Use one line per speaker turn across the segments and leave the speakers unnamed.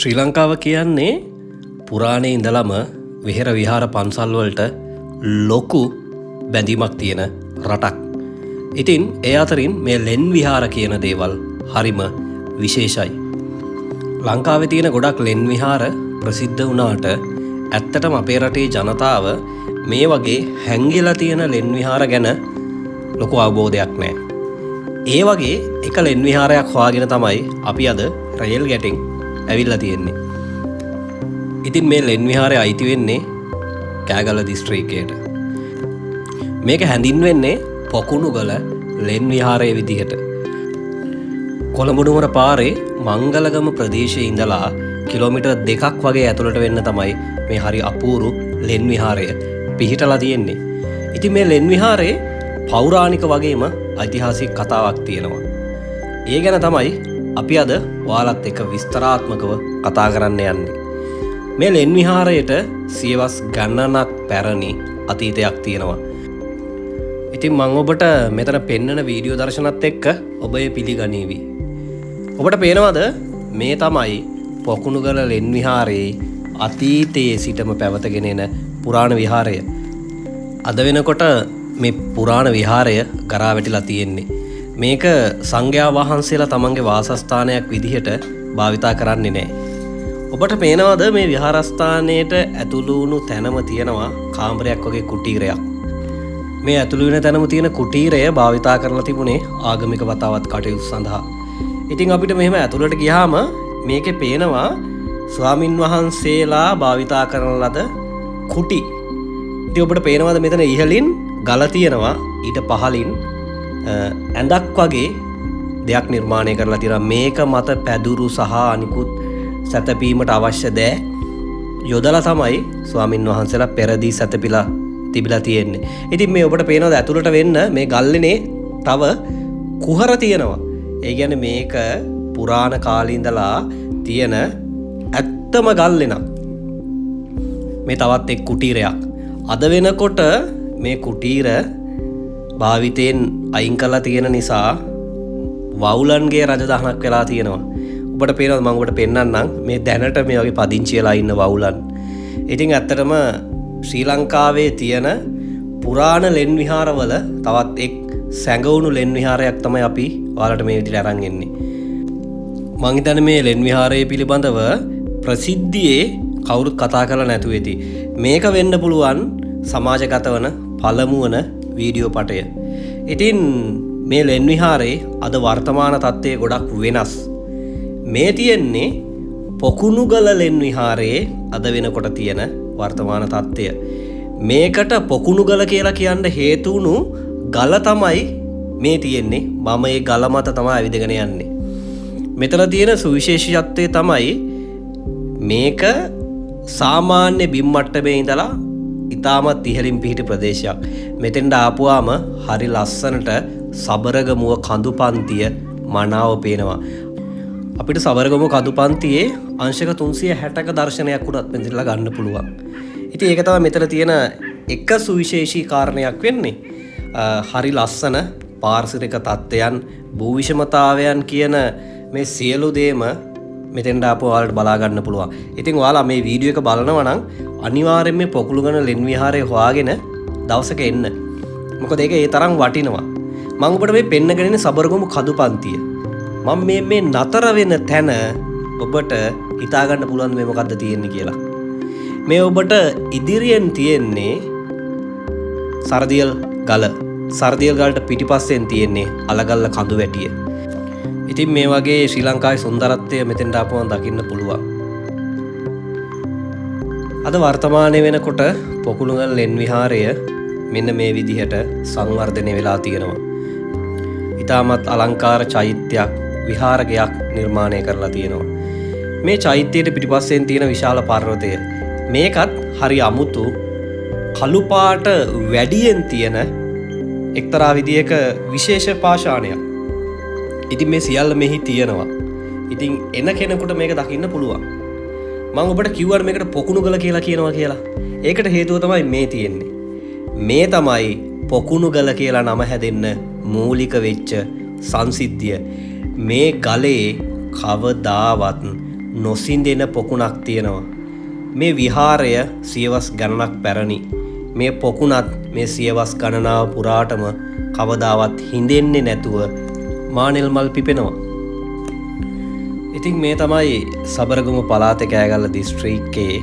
ශ්‍රී ලංකාව කියන්නේ පුරාණයේ ඉඳලම විහෙර විහාර පන්සල් වලට ලොකු බැඳීමක් තියෙන රටක්. ඉතින් ඒ අතරින් මේ ලෙන් විහාර කියන දේවල් හරිම විශේෂයි. ලංකාවේ තියෙන ගොඩක් ලෙන් විහාර ප්‍රසිද්ධ වුණාට ඇත්තටම අපේ රටේ ජනතාව මේ වගේ හැංගිලා තියෙන ලෙන් විහාර ගැන ලොකු අවබෝධයක් නැහැ. ඒ වගේ එක ලෙන් විහාරයක් හොයාගෙන තමයි අපි අද රේල් ගැටින් ඇවිල්ලා තියෙන්නේ. ඉතින් මේ ලෙන් විහාරය අයිති වෙන්නේ කෑගල්ල දිස්ත්‍රික්කයට. මේක හැඳින්වෙන්නේ පොකුණුගල ලෙන් විහාරයේ විදිහට. කොළඹ නුවර පාරේ මංගලගම ප්‍රදේශයේ ඉඳලා කිලෝමීටර් 2ක් වගේ ඇතුළට වෙන්න තමයි මේ හරි අපූරු ලෙන් විහාරය පිහිටලා තියෙන්නේ. ඉතින් මේ ලෙන් විහාරේ පෞරාණික වගේම ඓතිහාසික කතාවක් තියෙනවා. ඒ ගැන තමයි අපි අද ඔයාලත් එක්ක විස්තරාත්මකව කතා කරන්න යන්නේ. මේ ලෙන් විහාරයට සියවස් ගණනක් පැරණි අතීතයක් තියෙනවා. ඉතින් මම ඔබට මෙතන පෙන්වන වීඩියෝ දර්ශනත් එක්ක ඔබ ඒ පිළිගනීවි. ඔබට පේනවද මේ තමයි පොකුණුගල ලෙන් විහාරයේ අතීතයේ සිටම පැවතගෙන එන පුරාණ විහාරය. අද වෙනකොට මේ පුරාණ විහාරය ගරා වැටිලා තියෙන්නේ. මේක සංඝයා වහන්සේලා තමන්ගේ වාසස්ථානයක් විදිහට භාවිතා කරන්නේ නැහැ. ඔබට පේනවද මේ විහාරස්ථානයට ඇතුළු වුණු තැනම තියෙනවා කාමරයක් වගේ කුටීරයක්. මේ ඇතුළු වෙන තැනම තියෙන කුටීරය භාවිතා කරලා තිබුණේ ආගමික වතාවත් කටයුතු සඳහා. ඉතින් අපිට මෙහෙම ඇතුළට ගියාම මේකේ පේනවා ස්වාමින් වහන්සේලා භාවිතා කරන ලද කුටි. ඉතින් ඔබට පේනවද මෙතන ඉහළින් ගල තියෙනවා, ඊට පහළින් ඇඳක් වගේ දෙයක් නිර්මාණය කරලා තියෙනවා. මේක මත පැදුරු සහ අනිකුත් සැතපීමට අවශ්‍ය දෑ යොදලා තමයි ස්වාමින් වහන්සේලා පෙරදී සැතපීලා තිබිලා තියෙන්නේ. ඉතින් මේ ඔබට පේනවද ඇතුළට වෙන්න මේ ගල්ලෙනේ තව කුහර තියෙනවා. ඒ කියන්නේ මේක පුරාණ කාලේ ඉඳලා තියෙන ඇත්තම ගල්ලෙනක්. මේ තවත් එක් කුටීරයක්. අද වෙනකොට මේ කුටීර භාවිතයෙන් අයින් කරලා තියෙන නිසා වවුලන්ගේ රජදහනක් වෙලා තියෙනවා. ඔබට පේනවද මම ඔබට පෙන්නන්නම් මේ දැනට මේ වගේ පදිංචි වෙලා ඉන්න වවුලන්. ඉතින් ඇත්තටම ශ්‍රී ලංකාවේ තියෙන පුරාණ ලෙන් විහාරවල තවත් එක් සැඟවුණු ලෙන් විහාරයක් තමයි අපි ඔයාලට මේ විදිහට අරන් එන්නේ. මම හිතන්නේ මේ ලෙන් විහාරය පිළිබඳව ප්‍රසිද්ධියේ කවුරුත් කතා කරලා නැතුව ඇති. මේක වෙන්න පුළුවන් සමාජගත වන පළමුවන වීඩියෝ පටය. ඉතින් මේ ලෙන් විහාරයේ අද වර්තමාන තත්ත්වය ගොඩක් වෙනස්. මේ තියෙන්නේ පොකුණුගල ලෙන් විහාරයේ අද වෙනකොට තියෙන වර්තමාන තත්ත්වය. මේකට පොකුණුගල කියලා කියන්න හේතු වුණු ගල තමයි මේ තියෙන්නේ. මම මේ ගල මත තමයි ඇවිදගෙන යන්නේ. මෙතන තියෙන සුවිශේෂීත්වය තමයි මේක සාමාන්‍ය බිම් මට්ටමේ ඉඳලා ඉතාමත් ඉහළින් පිහිටි ප්‍රදේශයක්. මෙතෙන්ට ආපුවාම හරි ලස්සනට සබරගමුව කඳුපන්තිය මනාව පේනවා. අපිට සබරගමුව කඳුපන්තියේ අංශක 360ක දර්ශනයක් උනත් මෙතනලා ගන්න පුළුවන්. ඉතින් ඒක තමයි මෙතන තියෙන එක සුවිශේෂී කාරණයක් වෙන්නේ. හරි ලස්සන පාරිසරික තත්ත්වයන්, භූ විෂමතාවයන් කියන මේ සියලු දේම මෙතෙන්ට ආපුව ඔයාලට බලා ගන්න පුළුවන්. ඉතින් ඔයාලා මේ වීඩියෝ එක බලනවා නම් අනිවාර්යයෙන් මේ පොකුණුගල ලෙන් විහාරය හොයාගෙන දවසක එන්න. මොකද ඒක ඒ තරම් වටිනවා. මම ඔබට මේ පෙන්නගෙන ඉන්නේ සබරගමු කඳුපන්තිය. මම මේ නතර වෙන තැන ඔබට හිතා ගන්න පුළුවන් මේ මොකද්ද තියෙන්නේ කියලා. මේ ඔබට ඉදිරියෙන් තියෙන්නේ සරදියල් ගල. සරදියල් ගලට පිටිපස්සෙන් තියෙන්නේ අලගල්ල කඳු වැටිය. ඉතින් මේ වගේ ශ්‍රී ලංකාවේ සුන්දරත්වය මෙතෙන්ට ආපුවම දකින්න පුළුවන්. අද වර්තමානයේ වෙනකොට පොකුණුගල ලෙන් විහාරය මෙන්න මේ විදිහට සංවර්ධනය වෙලා තියෙනවා. ඊටමත් අලංකාර චෛත්‍යයක්, විහාරකයක් නිර්මාණය කරලා තියෙනවා. මේ චෛත්‍යයට පිටිපස්සෙන් තියෙන විශාල පර්වතය මේකත් හරි අමුතු කළු පාට වැඩියෙන් තියෙන එක්තරා විදියක විශේෂ පාෂාණයක්. ඉතින් මේ සියල්ල මෙහි තියෙනවා. ඉතින් එන කෙනෙකුට මේක දකින්න පුළුවන්. මම ඔබට කිව්වට මේකට පොකුණුගල කියලා කියනවා කියලා. ඒකට හේතුව තමයි මේ තියෙන්නේ. මේ තමයි පොකුණුගල කියලා නම හැදෙන්න මූලික වෙච්ච සංසිද්ධිය. මේ ගලේ කවදාවත් නොසින්දෙන පොකුණක් තියෙනවා. මේ විහාරය සියවස් ගණනක් පැරණි. මේ පොකුණත් මේ සියවස් ගණනාව පුරාටම කවදාවත් හිඳෙන්නේ නැතුව මානෙල් මල් පිපෙනවා. ඉතින් මේ තමයි සබරගමු පළාතේ කෑගල්ල දිස්ත්‍රික්කයේ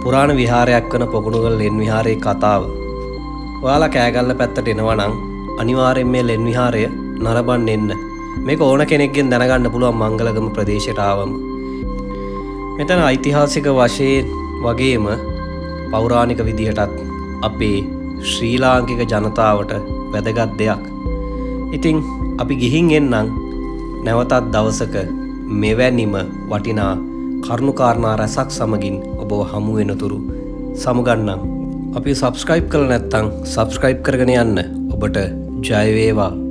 පුරාණ විහාරයක් වන පොකුණුගල ලෙන් විහාරයේ කතාව. ඔයාලා කෑගල්ල පැත්තට එනවා නම් අනිවාර්යෙන් මේ ලෙන් විහාරය නරඹන්න එන්න. මේක ඕන කෙනෙක්ගෙන් දැනගන්න පුළුවන් මංගලගම ප්‍රදේශයට ආවම. මෙතන ඓතිහාසික වශයෙන් වගේම පෞරාණික විදිහටත් අපේ ශ්‍රී ලාංකික ජනතාවට වැදගත් දෙයක්. ඉතින් අපි ගිහින් එන්නම් නැවතත් දවසක මෙවැනිම වටිනා කරුණුකාරණා රැසක් සමගින් ඔබව හමු වෙනතුරු සමුගන්නම්. අපි සබස්ක්‍රයිබ් කරලා නැත්නම් සබස්ක්‍රයිබ් කරගෙන යන්න. ඔබට ජය වේවා.